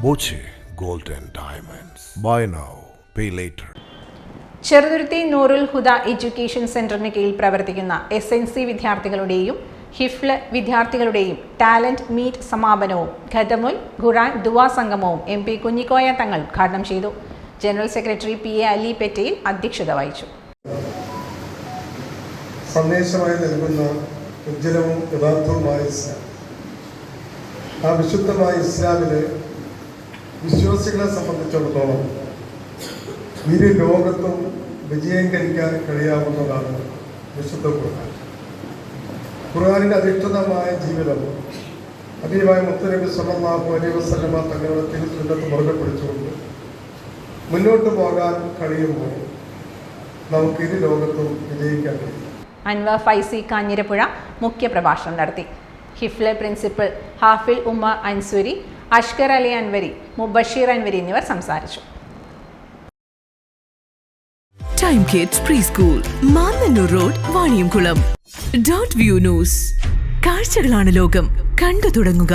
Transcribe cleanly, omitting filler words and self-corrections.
Boche Gold and Diamonds. Buy now, pay later. Cheruthuruthy Noorul Huda education സെന്ററിന് കീഴിൽ പ്രവർത്തിക്കുന്ന SNC വിദ്യാർത്ഥികളുടെയും ഹിഫ്ല് വിദ്യാർത്ഥികളുടെയും ടാലന്റ് മീറ്റ് സമാപനവും ഖതമുൽ ഖുർആൻ ദുആ സംഗമവും MP കുഞ്ഞിക്കോയ തങ്ങൾ ഉദ്ഘാടനം ചെയ്തു. ജനറൽ സെക്രട്ടറി PA അലി പെറ്റയിൽ അധ്യക്ഷത വഹിച്ചു. സന്ദേശമായി നൽകുന്ന ഉജ്ജ്വലവും യഥാർത്ഥവുമായ ഇസ്ലാം, ആ വിശുദ്ധമായ ഇസ്ലാമിലെ വിശ്വാസികളെ സംബന്ധിച്ചിടത്തോളം ഇരു ലോകത്തും വിജയം കഴിക്കാൻ കഴിയാവുന്നതാണ് വിശുദ്ധ ഖുർആൻ. ഖുർആനിൻ്റെ അധിഷ്ഠിതമായ ജീവിതം ഹബീബായ മുത്തുനബി സ്വല്ലല്ലാഹു അലൈഹി വസല്ലമ തങ്ങളുടെ തിരുസുന്നത്ത് മുറുകെ പിടിച്ചുകൊണ്ട് മുന്നോട്ട് പോകാൻ കഴിയുമ്പോൾ നമുക്ക് ഇരു ലോകത്തും വിജയിക്കാൻ കഴിയും. അൻവർ ഫൈസി കാഞ്ഞിരപ്പുഴ മുഖ്യപ്രഭാഷണം നടത്തി. ഹിഫ്ല് പ്രിൻസിപ്പൽ ഹാഫിൽ ഉമ്മ അൻസുരി, അഷ്കർ അലി അൻവരി, മുബഷീർ അൻവരി എന്നിവർ സംസാരിച്ചു. Time kids pre school, Mannannur road, Vaniyamkulam. .view news. കാഴ്ചകളാണ് ലോകം, കണ്ടു തുടങ്ങുക.